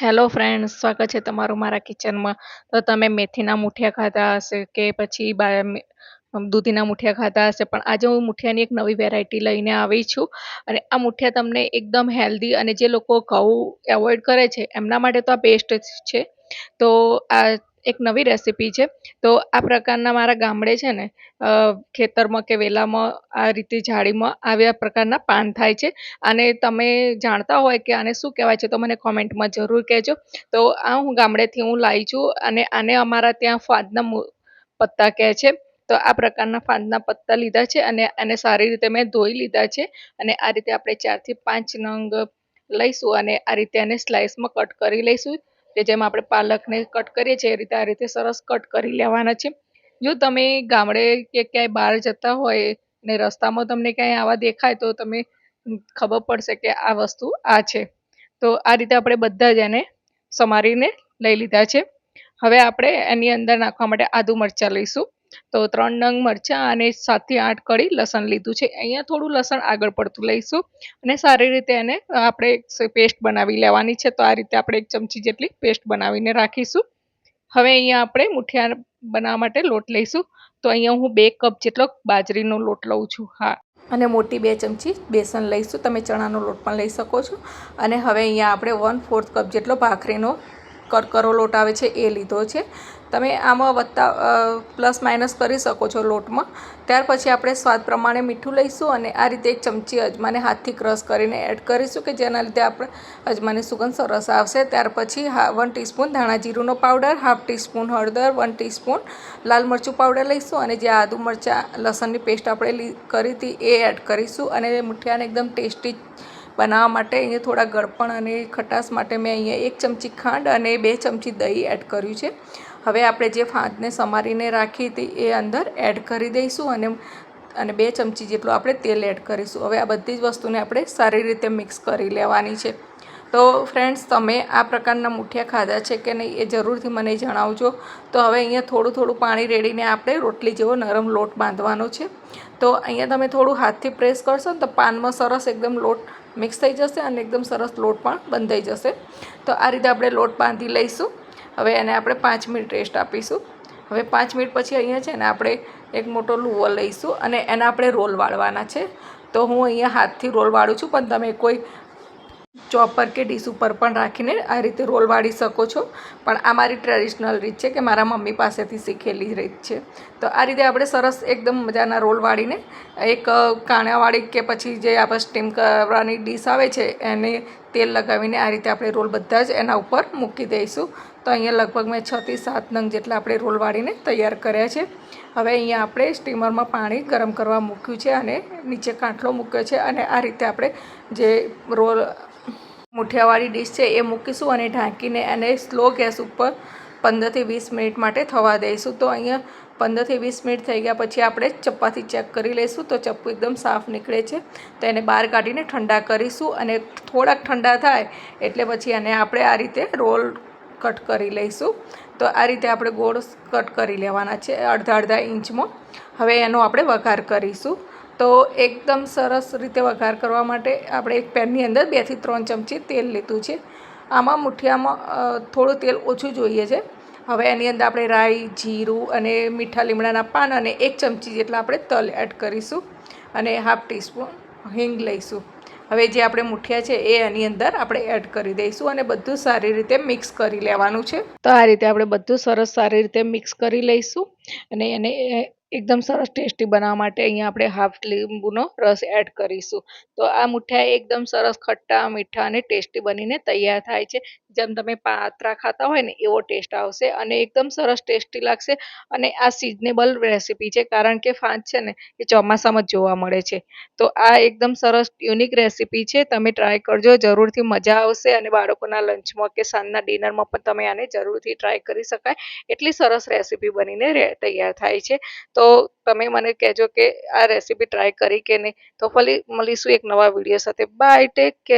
Hello friends, સ્વાગત છે તમારું મારા કિચનમાં. તો તમે મેથીના મુઠિયા ખાતા હશે કે પછી દૂધીના મુઠિયા ખાતા હશે, પણ આજે હું મુઠિયાની એક નવી વેરાયટી લઈને આવી છું. અને આ મુઠિયા તમને એકદમ હેલ્ધી, અને જે લોકો ઘઉં એવોઇડ કરે છે એમના માટે તો આ બેસ્ટ છે. તો આ એક નવી રેસીપી છે. તો આ પ્રકારના મારા ગામડે છે ને, ખેતરમાં કે વેલામાં આ રીતે જાળીમાં આવ્યા પ્રકારના પાન થાય છે. અને તમે જાણતા હોય કે આને શું કહેવાય છે તો મને કોમેન્ટમાં જરૂર કહેજો. તો આ હું ગામડેથી લાવી છું, અને આને અમારા ત્યાં ફાદના પત્તા કહે છે. તો આ પ્રકારના ફાદના પત્તા લીધા છે, અને એને સારી રીતે મેં ધોઈ લીધા છે. અને આ રીતે આપણે 4 થી 5 નંગ લઈશું, અને આ રીતે એને સ્લાઇસમાં કટ કરી લઈશું. કે જેમ આપણે પાલકને કટ કરીએ છીએ એ રીતે આ રીતે સરસ કટ કરી લેવાના છે. જો તમે ગામડે કે ક્યાંય બહાર જતા હોય ને રસ્તામાં તમને ક્યાંય આવા દેખાય તો તમે ખબર પડશે કે આ વસ્તુ આ છે. તો આ રીતે આપણે બધા જ એને સમારીને લઈ લીધા છે. હવે આપણે એની અંદર નાખવા માટે આદુ મરચાં લઈશું. તો 3 નંગ મરચાં અને 7 થી 8 કળી લસણ લીધું છે. અહીંયા થોડું લસણ આગળ પડતું લઈશું, અને સારી રીતે એને આપણે પેસ્ટ બનાવી લેવાની છે. તો આ રીતે આપણે 1 ચમચી જેટલી પેસ્ટ બનાવીને રાખીશું. હવે અહીંયા આપણે મુઠિયા બનાવવા માટે લોટ લઈશું. તો અહીંયા હું 2 કપ જેટલો બાજરીનો લોટ લઉં છું. હા, અને મોટી 2 ચમચી બેસન લઈશું. તમે ચણાનો લોટ પણ લઈ શકો છો. અને હવે અહીંયા આપણે 1/4 કપ જેટલો ભાખરીનો કરકરો લોટ આવે છે એ લીધો છે. તમે આમાં પ્લસ માઇનસ કરી શકો છો લોટમાં. ત્યાર પછી આપણે સ્વાદ પ્રમાણે મીઠું લઈશું, અને આ રીતે 1 ચમચી અજમાને હાથથી ક્રશ કરીને એડ કરીશું, કે જેના લીધે આપણે અજમાની સુગંધ સરસ આવશે. ત્યાર પછી 1 ટીસ્પૂન ધાણા જીરુંનો પાવડર, 1/2 ટીસ્પૂન હળદર, 1 ટીસ્પૂન લાલ મરચું પાવડર લઈશું, અને જે આદુ મરચાં લસણની પેસ્ટ આપણે કરી હતી એ એડ કરીશું. અને મુઠિયાને એકદમ ટેસ્ટી બનાવવા માટે અહીંયા થોડા ગળપણ અને ખટાશ માટે મેં અહીંયા 1 ચમચી ખાંડ અને 2 ચમચી દહીં એડ કર્યું છે. હવે આપણે જે ફાંદને સમારીને રાખી હતી એ અંદર એડ કરી દઈશું, અને 2 ચમચી જેટલું આપણે તેલ એડ કરીશું. હવે આ બધી જ વસ્તુને આપણે સારી રીતે મિક્સ કરી લેવાની છે. તો ફ્રેન્ડ્સ, તમે આ પ્રકારના મુઠિયા ખાધા છે કે નહીં એ જરૂરથી મને જણાવજો. તો હવે અહીંયા થોડું થોડું પાણી રેડીને આપણે રોટલી જેવો નરમ લોટ બાંધવાનો છે. તો અહીંયા તમે થોડું હાથથી પ્રેસ કરશો ને તો પાનમાં સરસ એકદમ લોટ મિક્સ થઈ જશે, અને એકદમ સરસ લોટ પણ બંધાઈ જશે. તો આ રીતે આપણે લોટ બાંધી લઈશું. હવે એને આપણે 5 મિનિટ રેસ્ટ આપીશું. હવે 5 મિનિટ પછી અહીંયા છે ને આપણે એક મોટો લુવો લઈશું, અને એના આપણે રોલ વાળવાના છે. તો હું અહીંયા હાથથી રોલ વાળું છું, પણ તમે કોઈ ચોપર કે ડીશ ઉપર પણ રાખીને આ રીતે રોલ વાળી શકો છો. પણ આ મારી ટ્રેડિશનલ રીત છે, કે મારા મમ્મી પાસેથી શીખેલી રીત છે. તો આ રીતે આપણે સરસ એકદમ મજાના રોલ વાળીને એક કાણાવાળી કે પછી જે આપણે સ્ટીમ કરવાની ડીશ આવે છે એને તેલ લગાવીને આ રીતે આપણે રોલ બધા જ એના ઉપર મૂકી દઈશું. તો અહીંયા લગભગ મેં 6 થી 7 નંગ જેટલા આપણે રોલ વાળીને તૈયાર કર્યા છે. હવે અહીંયા આપણે સ્ટીમરમાં પાણી ગરમ કરવા મૂક્યું છે, અને નીચે કાંઠલો મૂક્યો છે, અને આ રીતે આપણે જે રોલ મુઠિયાવાળી ડીશ છે એ મૂકીશું, અને ઢાંકીને એને સ્લો ગેસ ઉપર 15 થી 20 મિનિટ માટે થવા દઈશું. તો અહીંયા 15 થી 20 મિનિટ થઈ ગયા પછી આપણે ચપ્પાથી ચેક કરી લઈશું. તો ચપ્પુ એકદમ સાફ નીકળે છે. તો એને બહાર કાઢીને ઠંડા કરીશું, અને થોડાક ઠંડા થાય એટલે પછી એને આપણે આ રીતે રોલ કટ કરી લઈશું. તો આ રીતે આપણે ગોળ કટ કરી લેવાના છે અડધા ઇંચમાં. હવે એનો આપણે વઘાર કરીશું. તો એકદમ સરસ રીતે વઘાર કરવા માટે આપણે એક પેનની અંદર 2 થી 3 ચમચી તેલ લીધું છે. આમાં મુઠિયામાં થોડું તેલ ઓછું જોઈએ છે. હવે એની અંદર આપણે રાઈ, જીરું અને મીઠા લીમડાના પાન અને 1 ચમચી જેટલા આપણે તલ એડ કરીશું, અને 1/2 ટીસ્પૂન હિંગ લઈશું. હવે જે આપણે મુઠિયા છે એ એની અંદર આપણે એડ કરી દઈશું, અને બધું સારી રીતે મિક્સ કરી લેવાનું છે. તો આ રીતે આપણે બધું સરસ સારી રીતે મિક્સ કરી લઈશું, અને એને એકદમ સરસ ટેસ્ટી બનાવવા માટે અહીંયા આપણે 1/2 લીંબુનો રસ એડ કરીશું. તો આ મુઠિયા એકદમ સરસ ખટ્ટા, મીઠા અને ટેસ્ટી બનીને તૈયાર થાય છે. જેમ તમે પાત્રા ખાતા હોય ને એવો ટેસ્ટ આવશે, અને એકદમ સરસ ટેસ્ટી લાગશે. અને આ સિઝનેબલ રેસીપી છે, કારણ કે ફાંદ છે ને એ ચોમાસામાં જ જોવા મળે છે. તો આ એકદમ સરસ યુનિક રેસીપી છે. તમે ટ્રાય કરજો, જરૂરથી મજા આવશે. અને બાળકોના લંચમાં કે સાંજના ડિનરમાં પણ તમે આને જરૂરથી ટ્રાય કરી શકાય. એટલી સરસ રેસીપી બનીને તૈયાર થાય છે. તો તમે મને કહેજો કે આ રેસીપી ટ્રાય કરી કે નહીં. તો ફરી મળીશું એક નવા વિડીયો સાથે. Bye, take care.